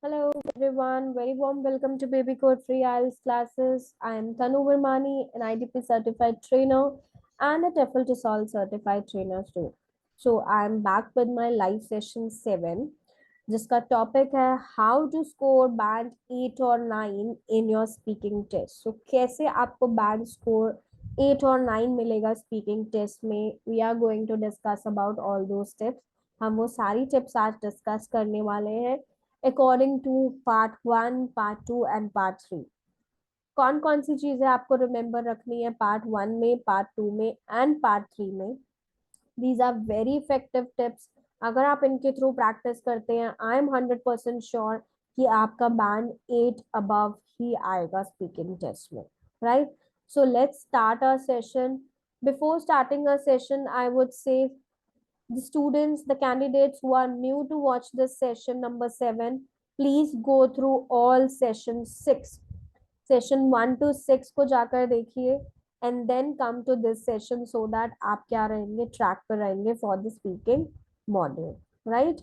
Hello everyone, very warm welcome to Baby Code Free IELTS classes. I am Tanu Vermani, an IDP certified trainer and a TEFL to Solve certified trainer too. So I am back with my live session 7 जिसका topic है how to score band 8 और 9 in your speaking test. So कैसे आपको band score 8 और 9 मिलेगा speaking test में. We are going to discuss about all those tips. हम वो सारी टिप्स आज डिस्कस करने वाले हैं according to part 1, part 2 and part 3. कौन कौन सी चीजें आपको रिमेम्बर रखनी है पार्ट 1 में, पार्ट 2 में एंड पार्ट 3 में. These are very effective tips. अगर आप इनके थ्रू प्रैक्टिस करते हैं, आई एम 100% श्योर कि आपका बैंड 8 अबव ही आएगा स्पीकिंग टेस्ट में. Right. So let's start our session. Before starting a session, I would say the students, the candidates who are new to watch this session number 7, please go through all session 6. Session 1 to 6 को जाकर देखिए and then come to this session so that आप क्या रहेंगे, track पर रहेंगे for the speaking module. Right?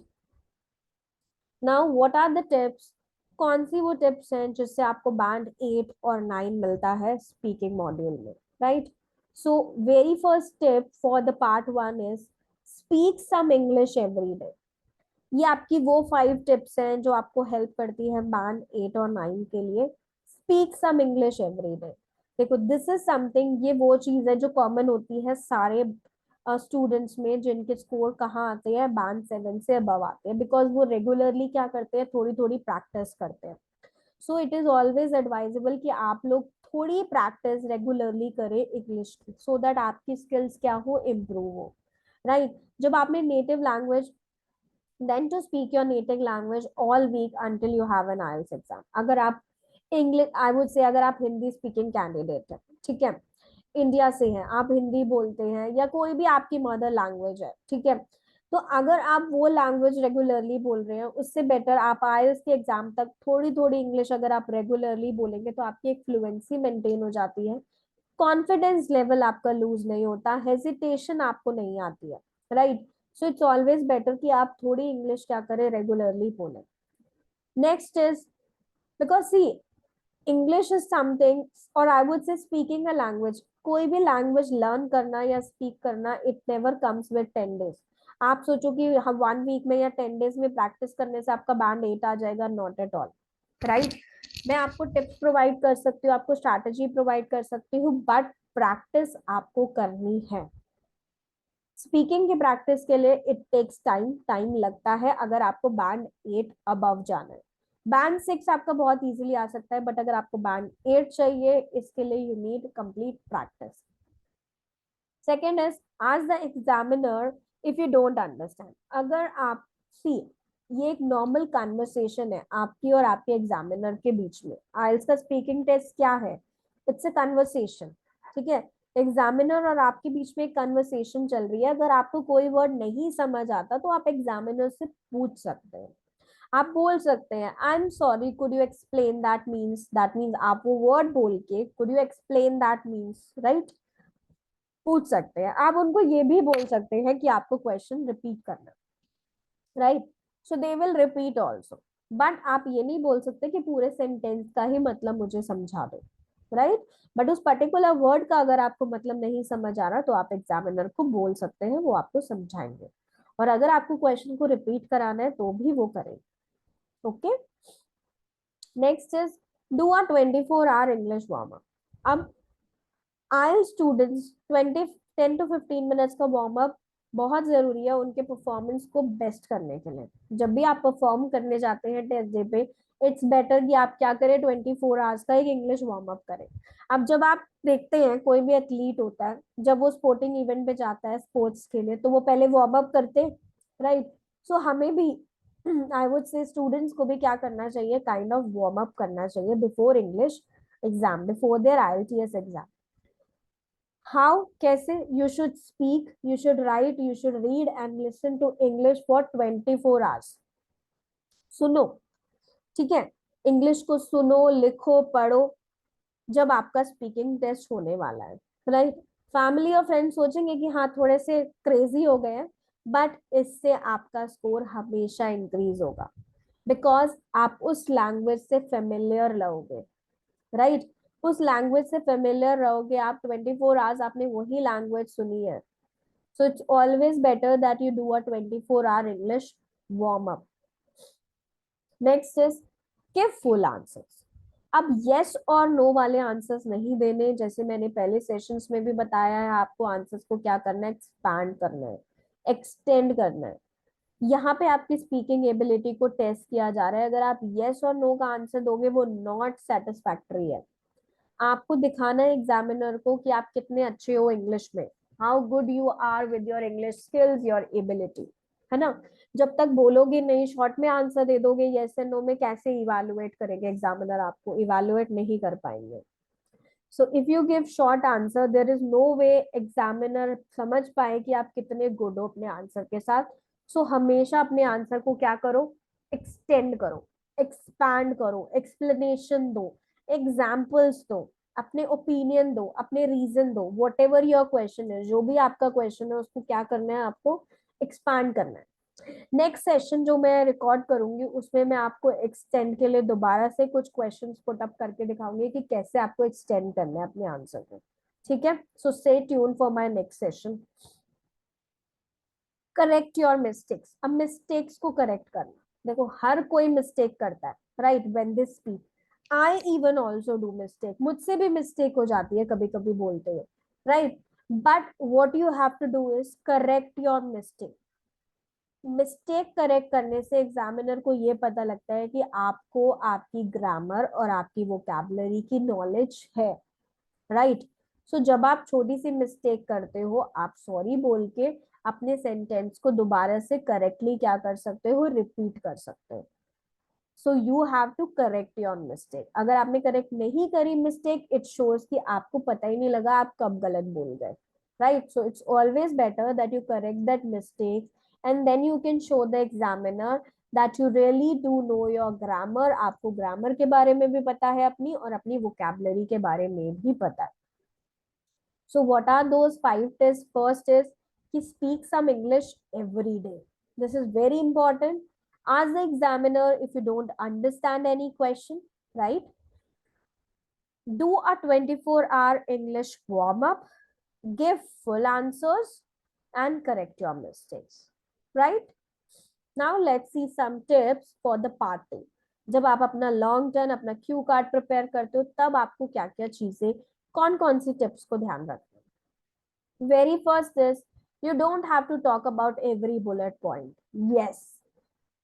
Now, what are the tips? कौन सी वो टिप्स हैं जिससे आपको बैंड 8 और 9 मिलता है स्पीकिंग मॉड्यूल में. Right. So very first tip for the part 1 is speak some English every day. ये आपकी वो 5 टिप्स हैं जो आपको हेल्प करती है बैंड 8 और 9 के लिए. Speak some English every day. देखो, दिस इज समथिंग, ये वो चीज है जो कॉमन होती है सारे स्टूडेंट्स में जिनके स्कोर कहाँ आते हैं, बैंड 7 से अबव आते हैं, बिकॉज वो रेगुलरली क्या करते हैं, थोड़ी थोड़ी प्रैक्टिस करते हैं. So it is always advisable कि आप लोग थोड़ी प्रैक्टिस रेगुलरली करें इंग्लिश की, सो दैट आपकी स्किल्स क्या हो, इम्प्रूव हो. राइट. जब आपने native language, then to speak your native language all week until you have an IELTS exam. अगर आप इंग्लिश, आई वुड से अगर आप हिंदी स्पीकिंग कैंडिडेट है, ठीक है, इंडिया से हैं, आप हिंदी बोलते हैं या कोई भी आपकी मदर लैंग्वेज है, ठीक है, तो अगर आप वो लैंग्वेज रेगुलरली बोल रहे हैं, उससे बेटर आप आईएलटीएस के एग्जाम तक थोड़ी थोड़ी इंग्लिश अगर आप रेगुलरली बोलेंगे तो आपकी एक फ्लुएंसी मेंटेन हो जाती है. कॉन्फिडेंस लेवल आपका लूज नहीं होता, हेजिटेशन आपको नहीं आती है. Right. So it's always better कि आप थोड़ी इंग्लिश क्या करें, रेगुलरली बोलें. Next is, because see, English is something, और I would say speaking a language, कोई भी लैंग्वेज लर्न करना या स्पीक करना, it never comes with 10 days. आप सोचो कि हम 1 वीक में या 10 days में प्रैक्टिस करने से आपका बैंड 8 आ जाएगा, नॉट एट ऑल. राइट. मैं आपको टिप्स प्रोवाइड कर सकती हूँ, आपको स्ट्रैटेजी प्रोवाइड कर सकती हूँ, बट प्रैक्टिस आपको करनी है. स्पीकिंग की प्रैक्टिस के लिए इट टेक्स टाइम, टाइम लगता है अगर आपको बैंड 8 अबव जाना है. बैंड 6 आपका बहुत इजीली आ सकता है, बट अगर आपको बैंड 8 चाहिए, इसके लिए you need complete practice. Second is, ask the examiner if you don't understand. अगर आप सी, ये एक नॉर्मल कन्वर्सेशन है आपकी और आपके एग्जामिनर के बीच में. आइल्स का स्पीकिंग टेस्ट क्या है, इट्स अ कन्वर्सेशन. ठीक है, एग्जामिनर और आपके बीच में एक कन्वर्सेशन चल रही है. अगर आपको कोई वर्ड नहीं समझ आता तो आप एग्जामिनर से पूछ सकते हैं. आप बोल सकते हैं I am sorry, could you explain that means आप वो वर्ड बोल के could you explain that means, right, पूछ सकते हैं. आप उनको ये भी बोल सकते हैं कि आपको क्वेश्चन रिपीट करना, right. So they will repeat also, but आप ये नहीं बोल सकते कि पूरे सेंटेंस का ही मतलब मुझे समझा दो, राइट. बट उस पर्टिकुलर वर्ड का अगर आपको मतलब नहीं समझ आ रहा तो आप एग्जामिनर को बोल सकते हैं, वो आपको समझाएंगे. और अगर आपको क्वेश्चन को रिपीट कराना है तो भी वो करेंगे. Okay. Next is, do a 24 hour English warm up. अब आयल स्टूडेंट्स 10 to 15 मिनट्स का वार्म अप बहुत जरूरी है उनके परफॉर्मेंस को बेस्ट करने के लिए. जब भी आप परफॉर्म करने जाते हैं टेस्ट डे पे, इट्स बेटर कि आप क्या करें, 24 hours का एक इंग्लिश वार्म अप करें. अब जब आप देखते हैं कोई भी एथलीट होता है, जब वो स्पोर्टिंग इवेंट पे जाता है स्पोर्ट्स के लिए, तो वो पहले वार्म अप करते, राइट. सो हमें भी आई वुड से स्टूडेंट्स को भी क्या करना चाहिए, काइंड ऑफ वार्म अप करना चाहिए before English exam, before there IELTS exam. How, कैसे, you should speak, you should write, you should read and listen to English for 24 hours. सुनो, ठीक है, इंग्लिश को सुनो, लिखो, पढ़ो. जब आपका स्पीकिंग टेस्ट होने वाला है, राइट. फैमिली और फ्रेंड्स सोचेंगे कि हाँ थोड़े से क्रेजी हो गए हैं, बट इससे आपका स्कोर हमेशा इंक्रीज होगा. बिकॉज आप उस लैंग्वेज से फेमिलियर रहोगे, राइट? उस लैंग्वेज से फेमिलियर रहोगे आप, 24 आवर्स आपने वही लैंग्वेज सुनी है. So it's always better that you do a 24 hour English warm up. Next is give full answers. अब यस और नो वाले आंसर्स नहीं देने, जैसे मैंने पहले सेशंस में भी बताया है आपको आंसर्स को क्या करना है, एक्सपैंड करना है, एक्सटेंड करना है. यहाँ पे आपकी स्पीकिंग एबिलिटी को टेस्ट किया जा रहा है. अगर आप यस और नो का आंसर दोगे वो नॉट सेटिस्फैक्टरी है. आपको दिखाना है एग्जामिनर को कि आप कितने अच्छे हो इंग्लिश में, how good you are with your English skills, your ability, है ना? जब तक बोलोगे नहीं, शॉर्ट में आंसर दे दोगे यस एंड नो में, कैसे इवैल्यूएट करेंगे एग्जामिनर? आपको इवैल्यूएट नहीं कर पाएंगे. So if you give short answer, there is no way examiner समझ पाए कि आप कितने गुड हो अपने आंसर के साथ. सो हमेशा अपने आंसर को क्या करो, एक्सटेंड करो, एक्सपैंड करो, एक्सप्लेनेशन दो, एग्जाम्पल्स दो, अपने ओपिनियन दो, अपने रीजन दो. वॉट एवर योर क्वेश्चन है, जो भी आपका क्वेश्चन है उसको क्या करना है आपको, एक्सपैंड करना है. नेक्स्ट सेशन जो मैं रिकॉर्ड करूंगी उसमें मैं आपको एक्सटेंड के लिए दोबारा से कुछ क्वेश्चंस पुट अप करके दिखाऊंगी कि कैसे आपको एक्सटेंड करना है अपने आंसर को. ठीक है? So stay tune for my next session. Correct your mistakes. अब मिस्टेक्स को करेक्ट करना, देखो हर कोई मिस्टेक करता है, right? When they speak, I even also do mistake. मुझसे भी मिस्टेक हो जाती है कभी कभी बोलते हुए, right? But what you have to do is correct your mistake. Mistake correct करने से एग्जामिनर को ये पता लगता है कि आपको आपकी ग्रामर और आपकी वोकैबुलरी की नॉलेज है, राइट? सो जब आप छोटी सी मिस्टेक करते हो, आप सॉरी बोल के अपने सेंटेंस को दोबारा से करेक्टली क्या कर सकते हो, रिपीट कर सकते हो. So you have to correct your mistake. अगर आपने करेक्ट नहीं करी मिस्टेक, इट शोज कि आपको पता ही नहीं लगा आप कब गलत बोल गए, right? So it's always better that you correct that mistake, and then you can show the examiner that you really do know your grammar. आपको ग्रामर के बारे में भी पता है अपनी, और अपनी वोकैबुलरी के बारे में भी पता है. So what are those 5 test? First is कि speak some English every day. This is very important. Ask the examiner if you don't understand any question, right? Do a 24-hour English warm up, give full answers, and correct your mistakes, right? Now let's see some tips for the part 2. जब आप अपना long turn, अपना Q card prepare करते हो, तब आपको क्या क्या चीजें, कौन कौन सी टिप्स को ध्यान रखना है. Very first is you don't have to talk about every bullet point. Yes,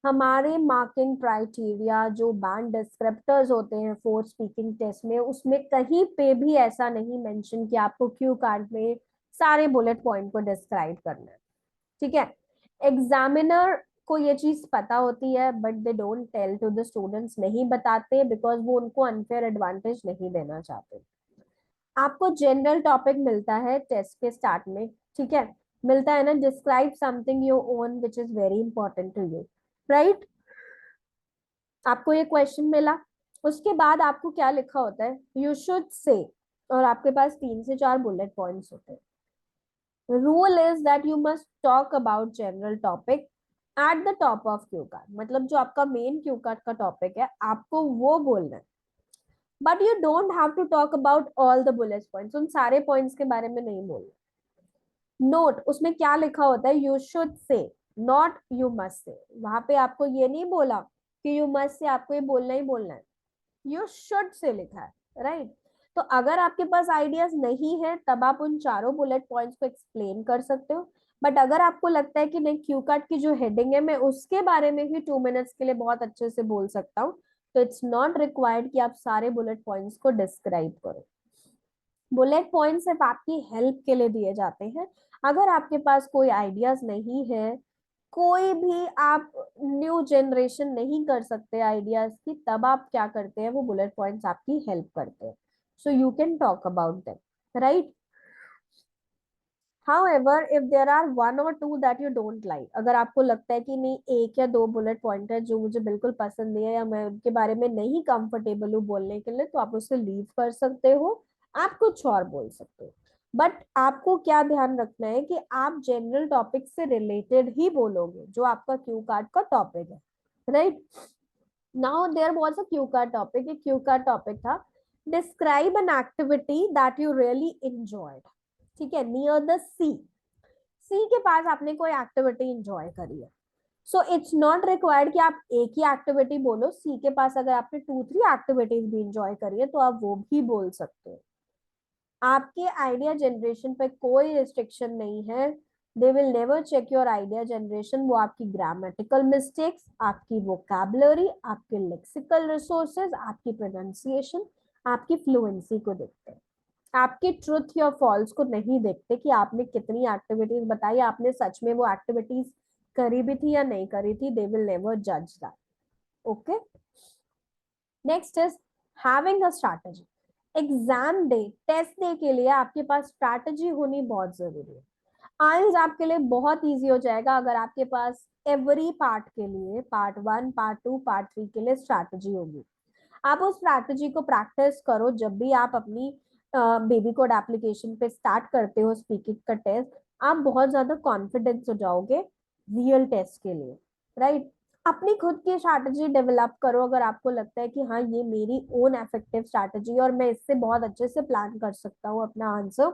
हमारे मार्किंग क्राइटेरिया जो बैंड डिस्क्रिप्टर्स होते हैं फोर स्पीकिंग टेस्ट में, उसमें कहीं पे भी ऐसा नहीं मेंशन कि आपको क्यू कार्ड में सारे बुलेट पॉइंट को डिस्क्राइब करना है. ठीक है? एग्जामिनर को ये चीज पता होती है, but they don't tell to the students, नहीं बताते, बिकॉज वो उनको अनफेयर एडवांटेज नहीं देना चाहते. आपको जनरल टॉपिक मिलता है टेस्ट के स्टार्ट में, ठीक है? मिलता है ना, describe something your own which is very important to you, right? आपको ये क्वेश्चन मिला, उसके बाद आपको क्या लिखा होता है, यू शुड से, और आपके पास 3 से 4 बुलेट पॉइंट्स होते हैं. Rule is that you must talk about general topic at the top of cue card. मतलब जो आपका मेन क्यू कार्ड का टॉपिक है आपको वो बोलना है, but you don't have to talk about all the bullet points. उन सारे पॉइंट्स के बारे में नहीं बोलना. नोट उसमें क्या लिखा होता है, you should say, not you must say. वहां पे आपको ये नहीं बोला कि यू मस्ट से, आपको ये बोलना ही बोलना है. यू शुड से लिखा है, राइट? तो अगर आपके पास आइडियाज नहीं है तब आप उन चारों बुलेट पॉइंट्स को एक्सप्लेन कर सकते हो. बट अगर आपको लगता है कि नहीं, क्यू कार्ड की जो हेडिंग है मैं उसके बारे में ही 2 मिनट्स के लिए बहुत अच्छे से बोल सकता हूँ, तो इट्स नॉट रिक्वायर्ड कि आप सारे बुलेट पॉइंट्स को डिस्क्राइब करो. बुलेट पॉइंट सिर्फ आपकी हेल्प के लिए दिए जाते हैं. अगर आपके पास कोई आइडियाज नहीं है, कोई भी आप न्यू जनरेशन नहीं कर सकते आइडियाज की, तब आप क्या करते हैं, वो बुलेट पॉइंट्स आपकी हेल्प करते हैं. So you can talk about them, right? However, if there are 1 or 2 that you don't like, अगर आपको लगता है कि नहीं, 1 या 2 बुलेट पॉइंट है जो मुझे बिल्कुल पसंद नहीं है, या मैं उनके बारे में नहीं कंफर्टेबल हूँ बोलने के लिए, तो आप उसे लीव कर सकते हो, आप कुछ और बोल सकते हो. बट आपको क्या ध्यान रखना है कि आप जनरल टॉपिक से रिलेटेड ही बोलोगे, जो आपका क्यू कार्ड का टॉपिक है, right? Now there was a cue card topic, एक क्यू कार्ड टॉपिक था, describe an activity that you really enjoyed. ठीक है, नियर द सी, सी के पास आपने कोई एक्टिविटी एंजॉय करी है। सो इट्स नॉट रिक्वायर्ड कि आप एक ही एक्टिविटी बोलो, सी के पास अगर आपने 2-3 एक्टिविटीज भी एंजॉय करी है तो आप वो भी बोल सकते हो। आपके आइडिया जनरेशन पे कोई रिस्ट्रिक्शन नहीं है। They will never check your idea generation. वो आपकी ग्रामेटिकल मिस्टेक्स, आपकी वोकैबुलरी, आपके लेक्सिकल रिसोर्सेज, आपकी प्रोनाउंसिएशन, आपकी फ्लुएंसी को देखते हैं। आपकी ट्रुथ या फॉल्स को नहीं देखते कि आपने कितनी एक्टिविटीज बताई, आपने सच में वो एक्टिविटीज करी भी थी या नहीं करी थी। दे विल नेवर जज that. Okay, next is having a strategy. Exam day, test day के लिए आपके पास स्ट्रैटेजी होनी बहुत जरूरी है। आइल्स आपके लिए बहुत इजी हो जाएगा अगर आपके पास एवरी पार्ट के लिए, पार्ट 1, पार्ट 2, पार्ट 3 के लिए स्ट्रैटेजी होगी। आप उस स्ट्रैटेजी को प्रैक्टिस करो जब भी आप अपनी बेबी कोड एप्लीकेशन पे स्टार्ट करते हो स्पीकिंग का टेस्ट। आप बहुत ज्यादा कॉन्फिडेंस हो जाओगे रियल टेस्ट के लिए, राइट। अपनी खुद की स्ट्रैटेजी डेवलप करो। अगर आपको लगता है कि हाँ ये मेरी ओन इफेक्टिव स्ट्रैटेजी और मैं इससे बहुत अच्छे से प्लान कर सकता हूँ अपना आंसर,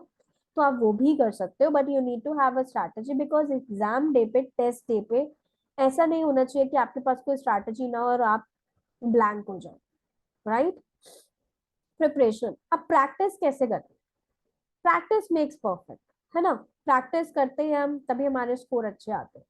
तो आप वो भी कर सकते हो। But you need to have a strategy because exam day पे, टेस्ट डे पे ऐसा नहीं होना चाहिए कि आपके पास कोई स्ट्रैटेजी ना हो और आप ब्लैंक हो जाओ, राइट। प्रिपरेशन, अब प्रैक्टिस कैसे करते हैं? प्रैक्टिस मेक्स परफेक्ट, है ना। प्रैक्टिस करते हैं हम तभी हमारे स्कोर अच्छे आते हैं।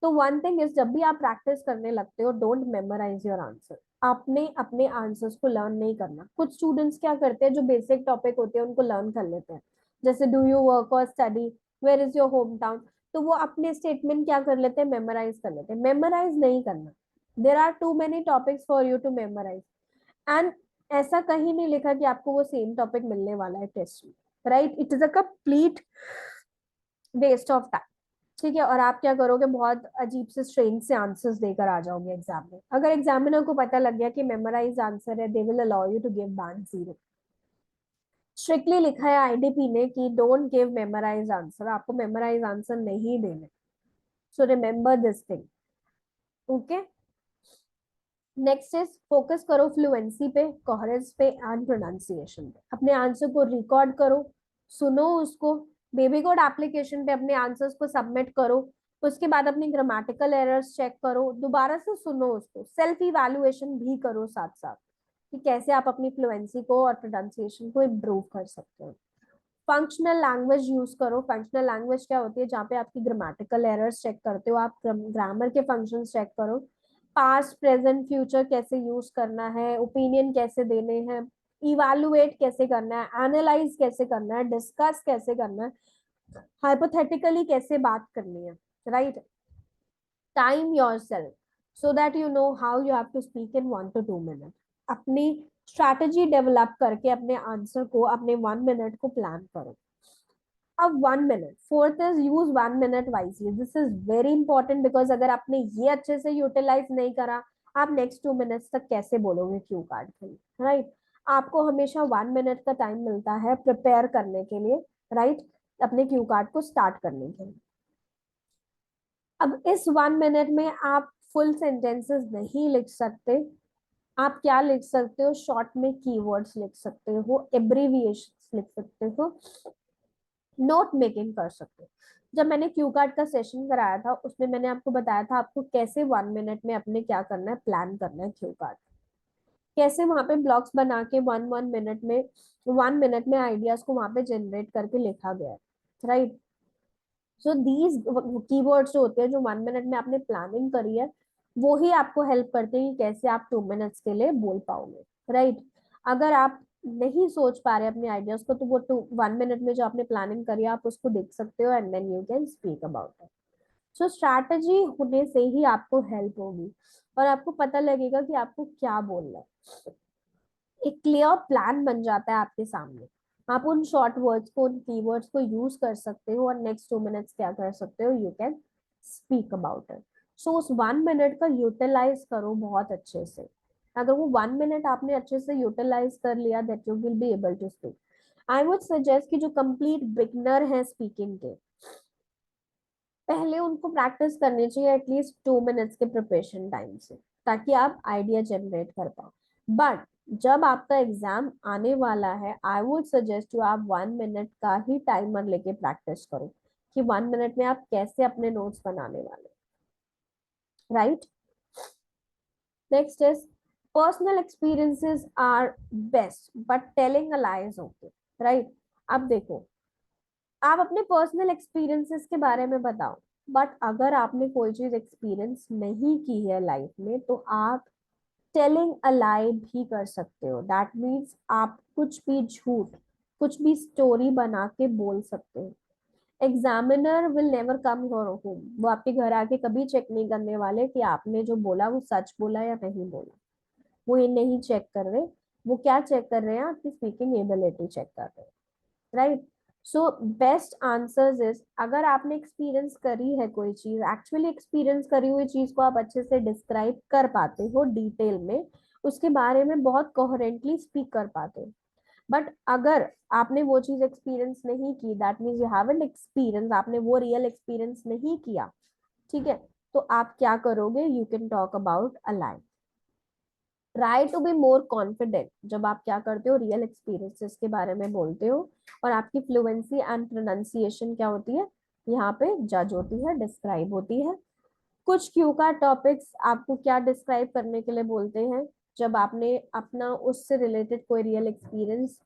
तो वन थिंग इज, जब भी आप प्रैक्टिस करने लगते हो, डोंट मेमोराइज योर आंसर। आपने अपने आंसर्स को लर्न नहीं करना। कुछ स्टूडेंट्स क्या करते हैं, जो बेसिक टॉपिक होते हैं उनको लर्न कर लेते हैं, जैसे डू यू वर्क और study, where is your home town. तो वो अपने स्टेटमेंट क्या कर लेते हैं, मेमोराइज कर लेते हैं। मेमोराइज नहीं करना। There are too many topics for you to memorize. And ऐसा कहीं नहीं लिखा कि आपको वो सेम टॉपिक मिलने वाला है टेस्ट में, right. It is a complete waste of time. ठीक है, और आप क्या करोगे, बहुत अजीब से स्ट्रेंज से आंसर्स देकर आ जाओगे एग्जाम में। अगर एग्जामिनर को पता लग गया कि मेमोराइज आंसर है, they will allow you to give band 0। Strictly लिखा है आईडीपी ने कि डोंट गिव मेमोराइज आंसर, आपको मेमोराइज आंसर नहीं देने। So remember this thing, okay. Next is focus करो फ्लुएंसी पे, कोहेरेंस पे एंड प्रोनाउंसिएशन पे। अपने आंसर को रिकॉर्ड करो, सुनो उसको, बेबी कोड एप्लीकेशन पे अपने आंसर्स को सबमिट करो। उसके बाद अपनी ग्रामेटिकल एरर्स चेक करो, दोबारा से सुनो उसको, सेल्फ इवैल्यूएशन भी करो साथ साथ कि कैसे आप अपनी फ्लुएंसी को और प्रोनाउंसिएशन को इम्प्रूव कर सकते हो। फंक्शनल लैंग्वेज यूज करो। फंक्शनल लैंग्वेज क्या होती है, जहाँ पे आपकी ग्रामेटिकल एरर्स चेक करते हो, आप ग्रामर के फंक्शन चेक करो। पास्ट, प्रेजेंट, फ्यूचर कैसे यूज करना है, ओपिनियन कैसे देने हैं, इवैल्यूएट कैसे करना है, एनालाइज कैसे करना है, डिस्कस कैसे करना है, हाइपोथेटिकली कैसे बात करनी है, right. Time yourself so that you know how you have to speak in 1 to 2 minute. अपनी स्ट्रैटेजी डेवलप करके अपने आंसर को, अपने 1 मिनट को प्लान करो। अब 1 minute, fourth is use 1 minute wisely. This is very important because अगर आपने ये अच्छे से यूटिलाइज नहीं करा, आप नेक्स्ट 2 मिनट्स तक कैसे बोलोगे क्यू कार्ड के लिए, राइट। आपको हमेशा 1 मिनट का टाइम मिलता है प्रिपेयर करने के लिए, राइट, अपने क्यू कार्ड को स्टार्ट करने के लिए। अब इस 1 मिनट में आप फुल सेंटेंसेस नहीं लिख सकते। आप क्या लिख सकते हो, शॉर्ट में कीवर्ड्स लिख सकते हो, एब्रीविएशंस लिख सकते हो, नोट मेकिंग कर सकते हो। जब मैंने क्यू कार्ड का सेशन कराया था उसमें मैंने आपको बताया था आपको कैसे 1 मिनट में अपने क्या करना है, प्लान करना है क्यू कार्ड। कैसे वहां पे ब्लॉक्स बना के 1 मिनट में आइडियाज को वहां पे जनरेट करके लिखा गया है, राइट। सो दीज कीवर्ड्स जो होते हैं, जो 1 मिनट में आपने प्लानिंग करी है, वो ही आपको हेल्प करते हैं कि कैसे आप 2 मिनट्स के लिए बोल पाओगे, राइट। अगर आप नहीं सोच पा रहे अपने आइडियाज को, तो वो 1 मिनट में जो आपने प्लानिंग करी है आप उसको देख सकते हो and then you can speak about it. So strategy होने से ही आपको हेल्प होगी और आपको पता लगेगा कि आपको क्या बोलना है। एक क्लियर प्लान बन जाता है आपके सामने। आप उन शॉर्ट वर्ड्स को, उन कीवर्ड्स को यूज कर सकते हो और नेक्स्ट 2 मिनट्स क्या कर सकते हो, you can speak about it. So उस 1 मिनट का यूटिलाइज करो बहुत अच्छे से। अगर वो 1 मिनट आपने अच्छे से यूटिलाइज कर लिया, that you will be able to speak. I would suggest कि जो कंप्लीट बिगनर है स्पीकिंग के, पहले उनको प्रैक्टिस करनी चाहिए एटलीस्ट 2 मिनट्स के प्रिपरेशन टाइम से। ताकि आप आइडिया जनरेट कर पाओ। बट जब आपका एग्जाम आने वाला है, आई वुड सजेस्ट यू आप 1 मिनट का ही टाइमर लेके प्रैक्टिस करो कि 1 मिनट में आप कैसे अपने नोट्स बनाने वाले, right. Next is personal experiences are best but telling a lie is okay, right. अब देखो, आप अपने पर्सनल एक्सपीरियंसेस के बारे में बताओ, बट अगर आपने कोई चीज एक्सपीरियंस नहीं की है लाइफ में तो आप टेलिंग अ लाई भी कर सकते हो। दैट मीन्स आप कुछ भी झूठ, कुछ भी स्टोरी बना के बोल सकते हो। Examiner will never come your home, वो आपके घर आके कभी चेक नहीं करने वाले कि आपने जो बोला वो सच बोला या नहीं बोला। वो ये नहीं चेक कर रहे, वो क्या चेक कर रहे हैं, आपकी स्पीकिंग एबिलिटी चेक कर रहे हैं, right. So best answers is, अगर आपने एक्सपीरियंस करी है कोई चीज, एक्चुअली एक्सपीरियंस करी हुई चीज को आप अच्छे से डिस्क्राइब कर पाते हो डिटेल में, उसके बारे में बहुत कोहेरेंटली स्पीक कर पाते हो। बट अगर आपने वो चीज एक्सपीरियंस नहीं की, that means you haven't experience, आपने वो रियल एक्सपीरियंस नहीं किया, ठीक है, तो आप क्या करोगे, you can talk about a lie. Try to be more confident जब आप क्या करते हो, रियल एक्सपीरियंसेस के बारे में बोलते हो, और आपकी फ्लुएंसी एंड प्रोनाउंसिएशन क्या होती है, यहाँ पे जज होती है, डिस्क्राइब होती है। कुछ क्यू का टॉपिक्स आपको क्या डिस्क्राइब करने के लिए बोलते हैं, जब आपने अपना उससे रिलेटेड कोई रियल एक्सपीरियंस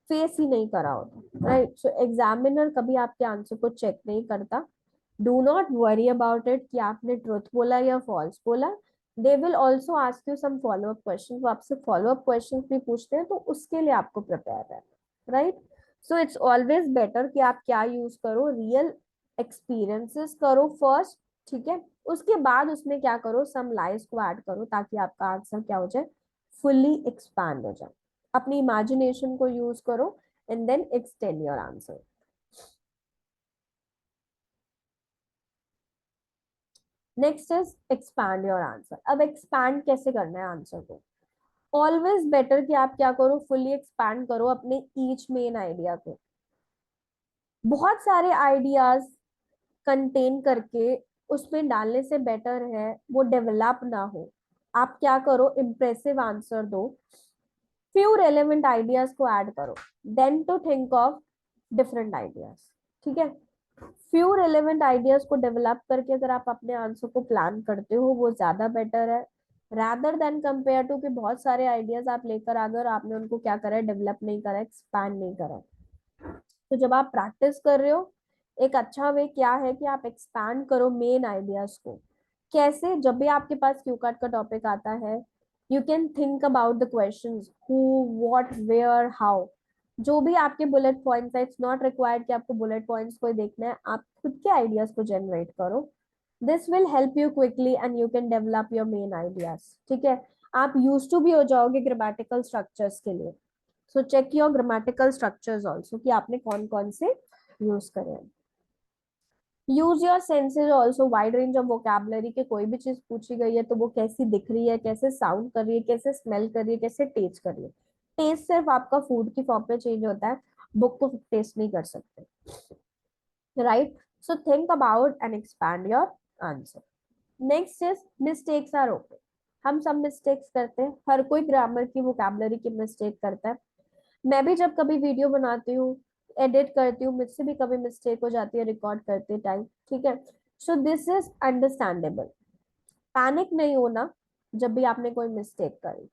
फेस ही नहीं करा होता, राइट। सो एग्जामिनर कभी आपके आंसर को चेक नहीं करता। Do not worry about it कि आपने ट्रुथ बोला या फॉल्स बोला। They will also ask you some follow up question, वो आपसे फॉलो अप क्वेश्चन भी पूछते हैं, तो उसके लिए आपको प्रिपेयर रहना, right. So it's always better कि आप क्या यूज करो, रियल एक्सपीरियंसेस करो फर्स्ट, ठीक है, उसके बाद उसमें क्या करो, सम लाइज को ऐड करो, ताकि आपका आंसर क्या हो जाए, फुल्ली एक्सपैंड हो जाए। अपनी इमेजिनेशन को यूज करो and then extend your answer. Next is expand your answer. अब एक्सपैंड कैसे करना है आंसर को, ऑलवेज बेटर कि आप क्या करो, फुल्ली एक्सपैंड करो अपने ईच मेन आइडिया को। बहुत सारे आइडियाज कंटेन करके उसमें डालने से बेटर है वो डेवलप ना हो। आप क्या करो, इम्प्रेसिव आंसर दो, फ्यू रेलेवेंट आइडियाज को ऐड करो, then to think of different ideas, ठीक है। फ्यू रेलेवेंट आइडियाज को डेवलप करके अगर आप अपने आंसर को प्लान करते हो, वो ज्यादा बेटर है, रादर देन कंपेयर टू कि बहुत सारे आइडियाज आप लेकर आ गए और आपने उनको क्या करा है, डेवलप नहीं करा, एक्सपैंड नहीं करा। तो जब आप प्रैक्टिस कर रहे हो, एक अच्छा वे क्या है कि आप एक्सपैंड करो मेन आइडियाज को। कैसे, जब भी आपके पास क्यू कार्ड का टॉपिक आता है, you can think about the questions, who, what, where, how. जो भी आपके बुलेट पॉइंट्स है, इट्स नॉट रिक्वायर्ड कि आपको बुलेट पॉइंट्स को ही देखना है, आप खुद के आइडियाज को जनरेट करो। This will help you quickly and you can develop your main ideas, ठीक है। आप यूज टू भी हो जाओगे ग्रामेटिकल स्ट्रक्चर्स के लिए। So check your grammatical structures also कि आपने कौन कौन से यूज करे हैं। Use your senses also, wide range of vocabulary के, कोई भी चीज पूछी गई है तो वो कैसी दिख रही है, कैसे साउंड कर रही है, कैसे स्मेल कर रही है, कैसे टेस्ट कर रही है। टेस्ट सिर्फ आपका फूड की फॉर्म में चेंज होता है, बुक को टेस्ट नहीं कर सकते, right. So think about and expand your answer. Next is mistakes are okay. हम सब मिस्टेक्स करते हैं, हर कोई ग्रामर की वोकैबुलरी की मिस्टेक करता है। मैं भी जब कभी वीडियो बनाती हूँ, एडिट करती हूँ, मुझसे भी कभी मिस्टेक हो जाती है रिकॉर्ड करते टाइम, ठीक है। So this is understandable, panic नहीं होना जब भी आपने कोई मिस्टेक करी।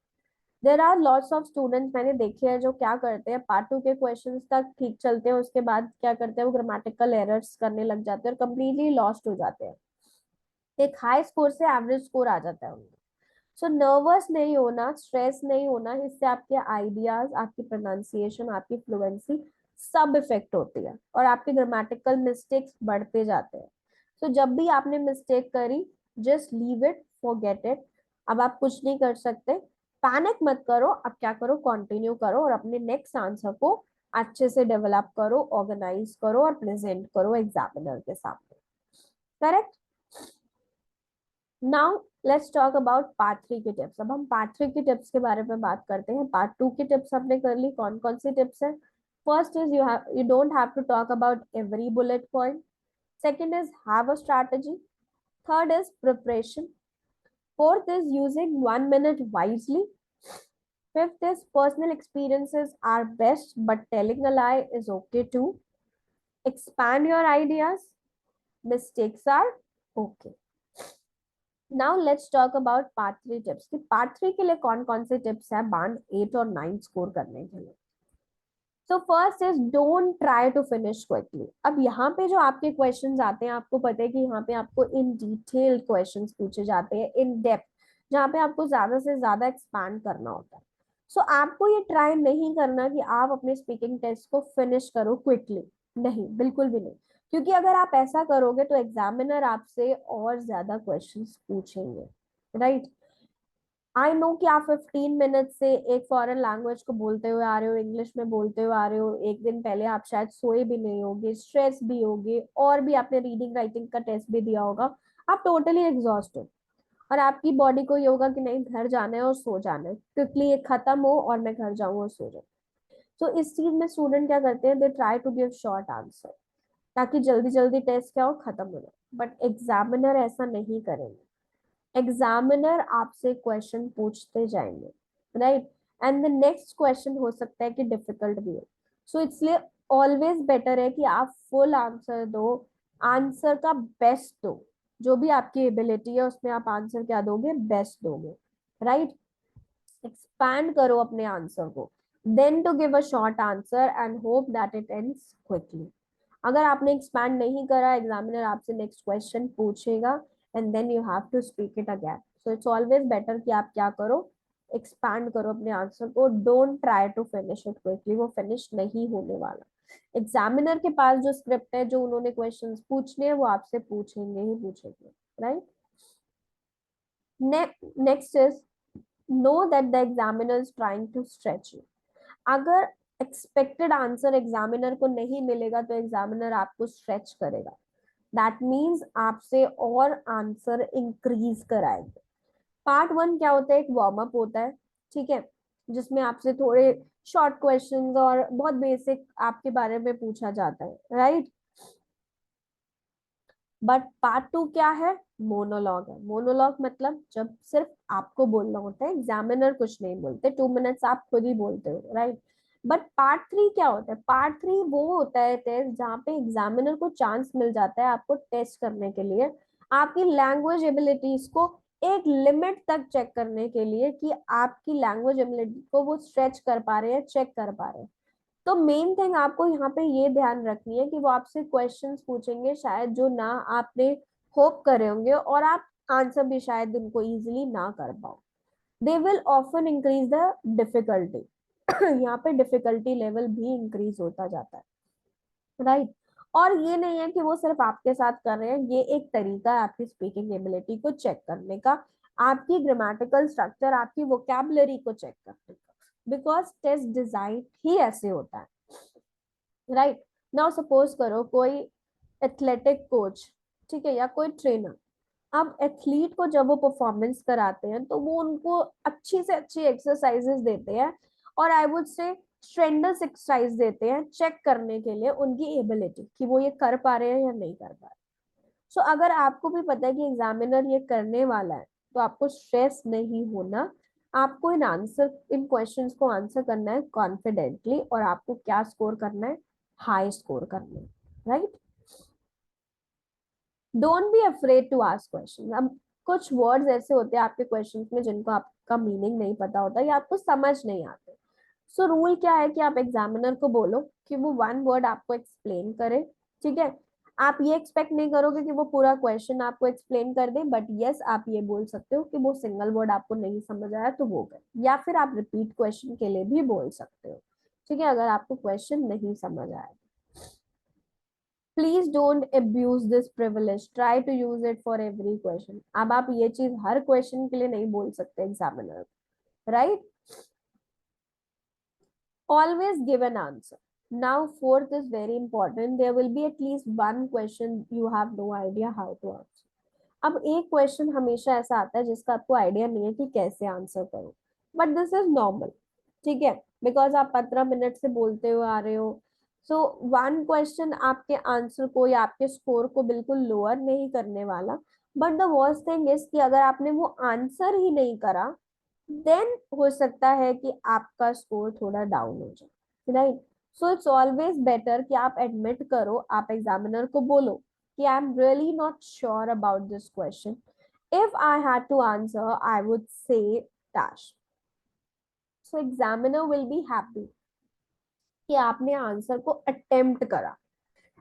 There are lots of students मैंने देखे हैं जो क्या करते हैं, पार्ट टू के क्वेश्चंस तक ठीक चलते हैं, उसके बाद क्या करते हैं, वो ग्रामेटिकल एरर्स करने लग जाते हैं और कंप्लीटली लॉस्ट हो जाते हैं। एक हाई स्कोर से एवरेज स्कोर आ जाता है उनका। सो नर्वस नहीं होना, स्ट्रेस नहीं होना, इससे आपके आइडियाज, आपकी प्रोनाउंसिएशन, आपकी फ्लुएंसी सब इफेक्ट होती है और आपके ग्रामेटिकल मिस्टेक्स बढ़ते जाते हैं। सो जब भी आपने मिस्टेक करी, just leave it, forget it. अब आप कुछ नहीं कर सकते, पैनिक मत करो, अब क्या करो, कंटिन्यू करो और अपने नेक्स्ट आंसर को अच्छे से डेवलप करो, ऑर्गेनाइज करो और प्रेजेंट करो एग्जामिनर के सामने, correct. Now let's talk about part 3 के टिप्स। अब हम पार्ट 3 के टिप्स के बारे में बात करते हैं। पार्ट 2 की टिप्स हमने कर ली, कौन कौन सी टिप्स है। First is you don't have to talk about every bullet point. Second is have a strategy. Third is preparation. Fourth is using 1 minute wisely. Fifth is personal experiences are best, but telling a lie is okay too. Expand your ideas. Mistakes are okay. Now let's talk about part 3 tips कि part 3 के लिए कौन कौन से tips है bond 8 और 9 score करने के लिए. So first is don't try to finish quickly. अब यहाँ पे जो आपके क्वेश्चंस आते हैं, आपको पता है कि यहाँ पे आपको इन डिटेल क्वेश्चंस पूछे जाते हैं, इन डेप्थ, जहाँ पे आपको ज्यादा से ज्यादा एक्सपैंड करना होता है. सो आपको ये ट्राई नहीं करना कि आप अपने स्पीकिंग टेस्ट को फिनिश करो क्विकली. नहीं, बिल्कुल भी नहीं. क्योंकि अगर आप ऐसा करोगे तो एग्जामिनर आपसे और ज्यादा क्वेश्चंस पूछेंगे. राइट. आई नो कि आप 15 मिनट से एक फॉरेन लैंग्वेज को बोलते हुए आ रहे हो, इंग्लिश में बोलते हुए आ रहे हो. एक दिन पहले आप शायद सोए भी नहीं होगे, स्ट्रेस भी होगे, और भी आपने रीडिंग राइटिंग का टेस्ट भी दिया होगा. आप टोटली एग्जॉस्ट हो और आपकी बॉडी को ये होगा कि नहीं, घर जाना है और सो जाना है, क्विकली ये खत्म हो और मैं घर जाऊं और सो जाऊं. तो इस चीज में स्टूडेंट क्या करते हैं, they try to give short answer ताकि जल्दी जल्दी टेस्ट क्या हो, खत्म हो जाए. बट एग्जामिनर ऐसा नहीं करेंगे. एग्जामिनर आपसे क्वेश्चन पूछते जाएंगे. Right. And the next question हो सकता है कि डिफिकल्ट भी हो. सो इसलिए ऑलवेज बेटर है कि आप फुल आंसर दो, आंसर का बेस्ट दो. जो भी आपकी एबिलिटी है उसमें आप आंसर क्या दोगे, बेस्ट दोगे. राइट. एक्सपैंड करो अपने आंसर को, then to give a short answer and hope that it ends quickly. अगर आपने एक्सपैंड नहीं करा, एग्जामिनर आपसे नेक्स्ट क्वेश्चन पूछेगा and then you have to speak it again. So it's always better कि आप क्या करो, एक्सपैंड करो अपने आंसर को. Don't try to finish it quickly, वो फिनिश नहीं होने वाला. एग्जामिनर के पास जो स्क्रिप्ट है, जो उन्होंने क्वेश्चंस पूछने हैं, वो आपसे पूछेंगे ही पूछेंगे. Right. Next is know that the examiner is trying to stretch you. अगर एक्सपेक्टेड आंसर एग्जामिनर को नहीं मिलेगा तो एग्जामिनर आपको स्ट्रेच करेगा. दैट मीन्स आपसे और आंसर इंक्रीज कराएंगे. पार्ट 1 क्या होता है, एक वार्म अप होता है. ठीक है. जिसमें आपसे थोड़े शॉर्ट क्वेश्चंस और बहुत बेसिक आपके बारे में पूछा जाता है. राइट. बट पार्ट 2 क्या है, मोनोलॉग है. मोनोलॉग मतलब जब सिर्फ आपको बोलना होता है, एग्जामिनर कुछ नहीं बोलते, 2 मिनट्स आप खुद ही बोलते हो. राइट. बट पार्ट 3 क्या होता है, पार्ट 3 वो होता है टेस्ट जहाँ पे एग्जामिनर को चांस मिल जाता है आपको टेस्ट करने के लिए, आपकी लैंग्वेज एबिलिटीज को एक लिमिट तक चेक करने के लिए कि आपकी लैंग्वेज एबिलिटी को वो स्ट्रेच कर पा रहे हैं, चेक कर पा रहे हैं. तो मेन थिंग आपको यहाँ पे ये ध्यान रखनी है कि वो आपसे क्वेश्चंस पूछेंगे शायद जो ना आपने होप करे होंगे, और आप आंसर भी शायद उनको इजीली ना कर पाओ. They will often increase the difficulty. यहाँ पे डिफिकल्टी लेवल भी इंक्रीज होता जाता है. राइट. और ये नहीं है कि वो सिर्फ आपके साथ कर रहे हैं, ये एक तरीका है आपकी स्पीकिंग एबिलिटी को चेक करने का, आपकी ग्रामेटिकल स्ट्रक्चर, आपकी वोकैबुलरी को चेक करने का. बिकॉज टेस्ट डिजाइन ही ऐसे होता है. राइट. नाउ सपोज करो कोई एथलेटिक कोच, ठीक है, या कोई ट्रेनर. अब एथलीट को जब वो परफॉर्मेंस कराते हैं तो वो उनको अच्छी से अच्छी एक्सरसाइजेस देते हैं, और आई वुड से स्ट्रेंडर्स एक्सरसाइज देते हैं चेक करने के लिए उनकी एबिलिटी कि वो ये कर पा रहे हैं या नहीं कर पा रहे. सो अगर आपको भी पता है कि एग्जामिनर ये करने वाला है तो आपको स्ट्रेस नहीं होना. आपको इन क्वेश्चंस को आंसर करना है कॉन्फिडेंटली, और आपको क्या स्कोर करना है, हाई स्कोर करना है. Right. Don't be afraid to ask question. अब कुछ वर्ड्स ऐसे होते हैं आपके क्वेश्चंस में जिनको आपका मीनिंग नहीं पता होता या आपको समझ नहीं आते. सो रूल क्या है कि आप एग्जामिनर को बोलो कि वो 1 वर्ड आपको एक्सप्लेन करे. ठीक है. आप ये एक्सपेक्ट नहीं करोगे कि वो पूरा क्वेश्चन आपको एक्सप्लेन कर दे, बट यस आप ये बोल सकते हो कि वो सिंगल वर्ड आपको नहीं समझ आया तो वो कर, या फिर आप रिपीट क्वेश्चन के लिए भी बोल सकते हो. ठीक है, अगर आपको क्वेश्चन नहीं समझ आया. Please don't abuse this privilege, try to use it for every question. अब आप ये चीज हर क्वेश्चन के लिए नहीं बोल सकते examiner. Right. Always give an answer. Now, fourth is very important. There will be at least one question you have no idea how to answer. अब एक क्वेश्चन हमेशा ऐसा आता है जिसका आपको आइडिया नहीं है कि कैसे आंसर करो, बट दिस इज नॉर्मल. ठीक है. बिकॉज आप 15 मिनट से बोलते हुए आ रहे हो. सो वन क्वेश्चन आपके आंसर को या आपके स्कोर को बिल्कुल लोअर नहीं करने वाला, but the worst thing is कि अगर आपने वो आंसर ही नहीं करा, देन हो सकता है कि आपका स्कोर थोड़ा डाउन हो जाए, right? So it's always better कि आप एडमिट करो, आप एग्जामिनर को बोलो कि I am really not sure about this question, if I had to answer I would say dash. So examiner will be happy कि आपने आंसर को अटेम्प्ट करा,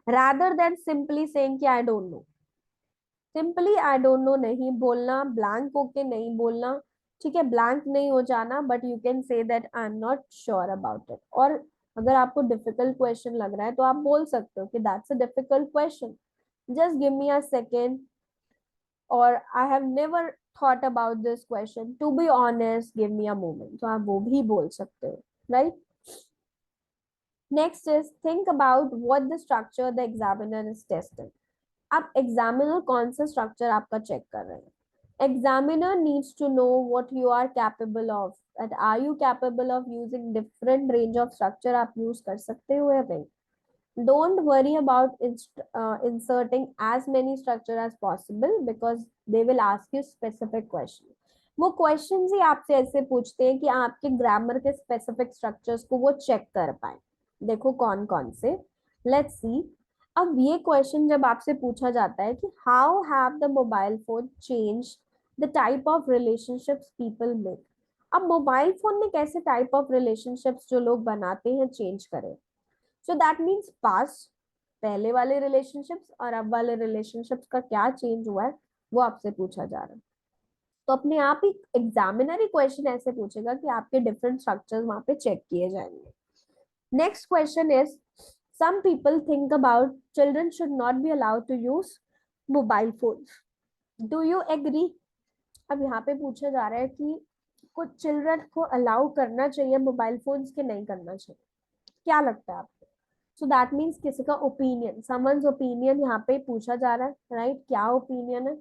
rather than simply saying कि I don't know. Simply I don't know नहीं बोलना, blank होके नहीं बोलना, ठीक है, ब्लैंक नहीं हो जाना, but you can say that I am not sure about it. और अगर आपको डिफिकल्ट क्वेश्चन लग रहा है तो आप बोल सकते हो कि that's a difficult question, just give me a second, और I have never thought about this question, to be honest give me a moment, तो आप वो भी बोल सकते हो, right? Next is think about what the structure the examiner is testing. अब examiner कौन सा स्ट्रक्चर आपका चेक कर रहे हैं? Examiner needs to know what you are capable of, that are you capable of using different range of structure, आप use कर सकते हो या नहीं। Don't worry about inserting as many structure as possible because they will ask you specific question. वो question ही आपसे ऐसे पूछते हैं कि आपके ग्रामर के स्पेसिफिक स्ट्रक्चर्स को वो चेक कर पाए। देखो कौन कौन से, लेट्स सी। अब ये क्वेश्चन जब आपसे पूछा जाता है कि how have the mobile phone change the type of relationships people make, अब मोबाइल फोन ने कैसे टाइप ऑफ रिलेशनशिप्स जो लोग बनाते हैं चेंज करे। सो दैट मीन्स पास्ट, पहले वाले रिलेशनशिप्स और अब वाले रिलेशनशिप्स का क्या चेंज हुआ है, वो आपसे पूछा जा रहा है। तो अपने आप ही एग्जामिनर ही क्वेश्चन ऐसे पूछेगा कि आपके डिफरेंट स्ट्रक्चर्स वहां पे चेक किए जाएंगे। Next question is, some people think about children should not be allowed to use mobile phones. Do you agree? अब यहाँ पे पूछा जा रहा है कि कुछ चिल्ड्रन को अलाउ करना चाहिए मोबाइल फोन्स के नहीं करना चाहिए, क्या लगता है आपको? सो दैट मीन्स किसी का ओपिनियन, समवन्स ओपिनियन यहाँ पे पूछा जा रहा है, राइट? क्या ओपिनियन है?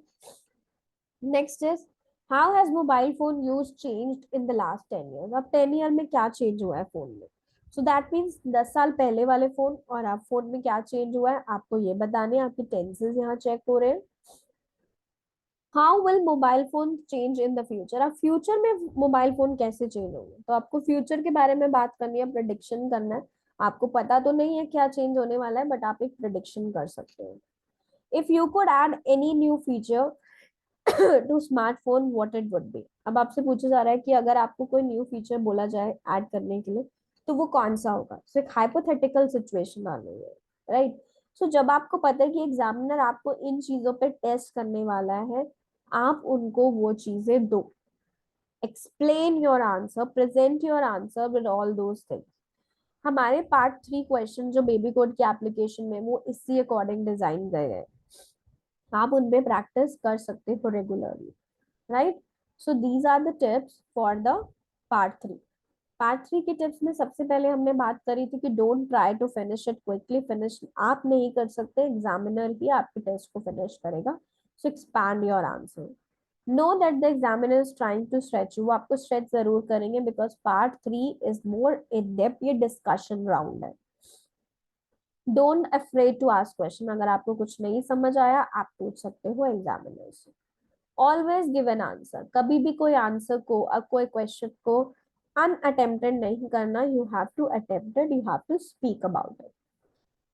Next is, how has mobile phone use changed in the last 10 years, अब 10 ईयर में क्या चेंज हुआ है फोन में? सो दैट मीन्स 10 साल पहले वाले फोन और अब फोन में क्या चेंज हुआ है आपको ये बताने, आपकी टेंसेस यहाँ चेक हो रहे हैं। How will mobile phone change in the future, अब फ्यूचर में मोबाइल फोन कैसे चेंज होंगे, तो आपको फ्यूचर के बारे में बात करनी है, प्रिडिक्शन करना है। आपको पता तो नहीं है क्या चेंज होने वाला है, बट आप एक प्रिडिक्शन कर सकते हो। If you could add any new feature to smartphone what it would be, अब आपसे पूछा जा रहा है कि अगर आपको कोई न्यू फीचर बोला जाए ऐड करने के लिए तो वो कौन सा होगा। सो एक हाइपोथेटिकल सिचुएशन आ रही है, राइट? सो जब आपको पता है कि एग्जामिनर आपको इन चीजों पे टेस्ट करने वाला है, आप उनको वो चीजें दो, explain your answer, present your answer with all those things. हमारे पार्ट 3 क्वेश्चन जो बेबी कोड की एप्लीकेशन में वो इसी अकॉर्डिंग डिजाइन गए हैं, आप उनपे प्रैक्टिस कर सकते हो regularly, right? So these are the tips for the part 3। Part 3 के टिप्स में सबसे पहले हमने बात करी थी कि don't try to finish it quickly, finish आप नहीं कर सकते, एग्जामिनर ही आपके टेस्ट को फिनिश करेगा। So expand your answer, know that the examiner is trying to stretch you, वो आपको स्ट्रेच जरूर करेंगे because part 3 is more in depth, ये डिस्कशन राउंड है। Don't afraid to ask question, अगर आपको कुछ नहीं समझ आया आप पूछ सकते हो एग्जामिनर से। ऑलवेज गिव एन आंसर, कभी भी कोई आंसर को कोई क्वेश्चन को अनअटेम्प्टेड नहीं करना, you have to attempt it, you have to speak about it.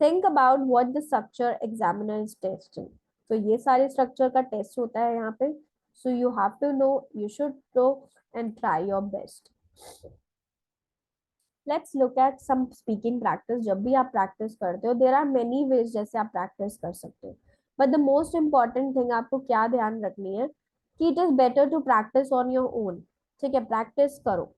Think about what the structure examiner is testing, तो ये सारे स्ट्रक्चर का टेस्ट होता है यहाँ पे। So you have to know, you should know and try your best. Let's look at some speaking practice. जब भी आप प्रैक्टिस करते हो देर आर मेनी वेज जैसे आप प्रैक्टिस कर सकते हो, but the most important thing आपको क्या ध्यान रखनी है कि it is better to practice on your own, ठीक है? प्रैक्टिस करो,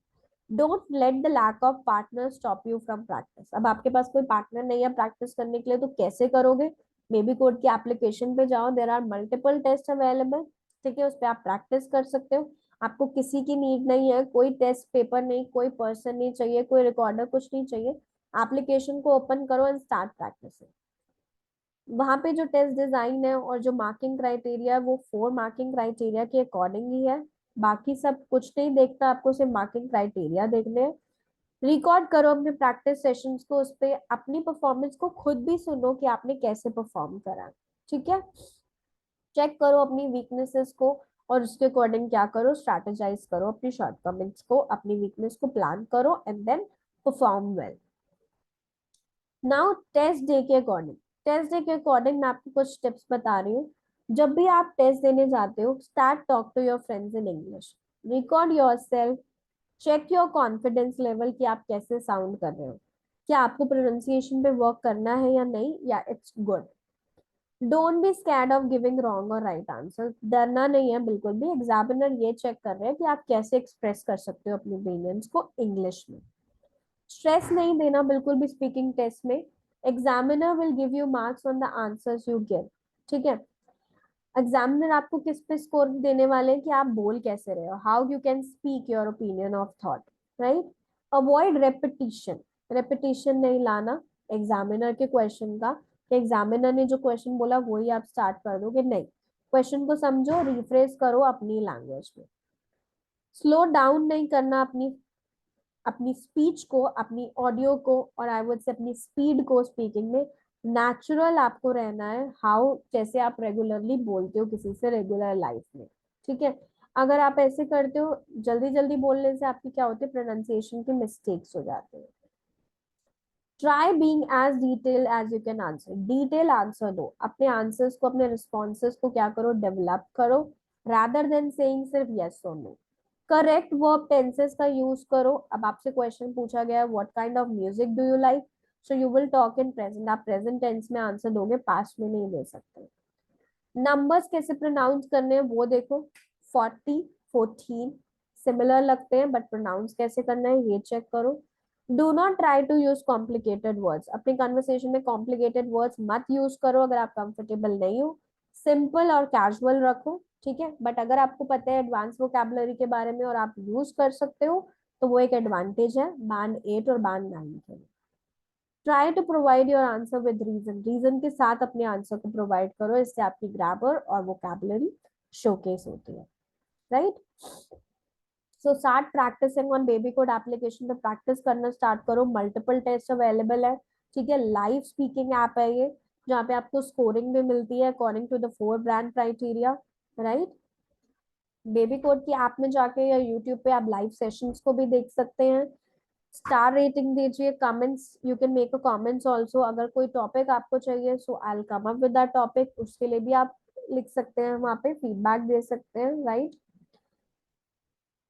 don't let the lack of partner stop you from practice. अब आपके पास कोई पार्टनर नहीं है प्रैक्टिस करने के लिए तो कैसे करोगे? बेबी कोड की एप्लीकेशन पे जाओ, there are multiple test available, ठीक है? उस पर आप प्रैक्टिस कर सकते हो। आपको किसी की नीड नहीं है, कोई टेस्ट पेपर नहीं, कोई पर्सन नहीं चाहिए, कोई रिकॉर्डर, कुछ नहीं चाहिए। एप्लीकेशन को ओपन करो एंड स्टार्ट प्रैक्टिसिंग। वहां पे जो टेस्ट डिजाइन है और जो मार्किंग क्राइटेरिया है वो 4 मार्किंग क्राइटेरिया के अकॉर्डिंग ही है, बाकी सब कुछ नहीं देखता, आपको सिर्फ मार्किंग क्राइटेरिया देखने हैं। रिकॉर्ड करो अपने प्रैक्टिस सेशंस को, उस पे अपनी परफॉर्मेंस को खुद भी सुनो कि आपने कैसे परफॉर्म करा, ठीक है? चेक करो अपनी वीकनेसेस को और उसके अकॉर्डिंग क्या करो, स्ट्रैटेजाइज करो अपनी शॉर्टकमिंग्स को, अपनी वीकनेस को प्लान करो and then perform well. Now test day के अकॉर्डिंग मैं आपको कुछ टिप्स बता रही हूँ। जब भी आप टेस्ट देने जाते हो, start talk to your friends in English, record your self, check your confidence level कि आप कैसे साउंड कर रहे हो, क्या आपको प्रोनाउंसिएशन पे वर्क करना है या नहीं, या it's good. Don't be scared of giving wrong और राइट आंसर, डरना नहीं है बिल्कुल भी। एग्जामिनर ये चेक कर रहे हैं कि आप कैसे एक्सप्रेस कर सकते हो अपनी ओपिनियंस को इंग्लिश में। स्ट्रेस नहीं देना बिल्कुल भी स्पीकिंग टेस्ट में। Examiner will give you marks on the answers you give, ठीक है। एग्जामिनर आपको किस पे स्कोर देने वाले हैं कि आप बोल कैसे रहे हो, how you can speak your opinion of thought, right. Avoid repetition, repetition नहीं लाना एग्जामिनर के क्वेश्चन का, कि एग्जामिनर ने जो क्वेश्चन बोला वही आप स्टार्ट कर दो, कि नहीं, क्वेश्चन को समझो, रिफ्रेश करो अपनी लैंग्वेज में। स्लो डाउन नहीं करना अपनी अपनी स्पीच को, अपनी ऑडियो को, और आई वुड से अपनी स्पीड को स्पीकिंग में। नेचुरल आपको रहना है, हाउ जैसे आप रेगुलरली बोलते हो किसी से रेगुलर लाइफ में, ठीक है। अगर आप ऐसे करते हो जल्दी जल्दी बोलने से, आपकी क्या होती है, प्रोनाउंसिएशन के मिस्टेक्स हो जाते हैं। Try being as detail as you can answer, detail answer दो, अपने आंसर्स को, अपने रिस्पॉन्सेस को क्या करो, डेवलप करो, रादर देन सेइंग सिर्फ यस और नो। करेक्ट वर्ब टेंसेस का यूज करो। अब आपसे क्वेश्चन पूछा गया है what kind of music do you like, so you will talk in present, आप प्रेजेंट टेंस में आंसर दोगे, पास्ट में नहीं दे सकते। नंबर्स कैसे प्रोनाउंस करने हैं वो देखो, 40, 14 सिमिलर लगते हैं, बट प्रोनाउंस कैसे करना है ये चेक करो। Do not try to use complicated words, अपनी कन्वर्सेशन में कॉम्प्लिकेटेड वर्ड्स मत यूज करो अगर आप कंफर्टेबल नहीं हो। सिंपल और कैजुअल रखो, ठीक है। बट अगर आपको पता है एडवांस वोकैबुलरी के बारे में और आप यूज कर सकते हो, तो वो एक एडवांटेज है बैंड 8 और बैंड 9 के लिए। Try to provide your answer with reason, reason के साथ अपने आंसर को प्रोवाइड करो, इससे आपकी ग्रामर और वोकैबुलरी शोकेस होती है, right. So start practising on baby code application पे, प्रैक्टिस करना स्टार्ट करो। मल्टीपल टेस्ट अवेलेबल है, ठीक है। लाइव स्पीकिंग ऐप है ये, जहाँ पे आपको स्कोरिंग भी मिलती है according to the 4 band criteria, right. Baby code की ऐप में जाके या यूट्यूब पे आप लाइव सेशंस को भी देख सकते हैं। स्टार रेटिंग दीजिए, comments, you can make a comments also, अगर कोई टॉपिक आपको चाहिए so I will come up with that topic, उसके लिए भी आप लिख सकते हैं, वहां पे फीडबैक दे सकते हैं, right.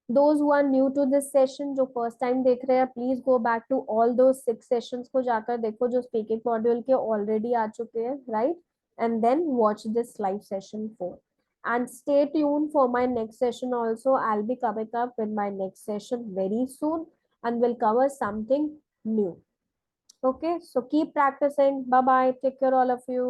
Those who are new to this session, जो फर्स्ट टाइम देख रहे हैं, please go back to all दो 6 सेशंस को जाकर देखो जो स्पीकिंग मॉड्यूल के ऑलरेडी आ चुके हैं, right. And then watch this live session 4 and stay tuned for my next session also. I'll be coming up with my next session very soon and will cover something new. Okay, so keep practicing. Bye bye, take care all of you.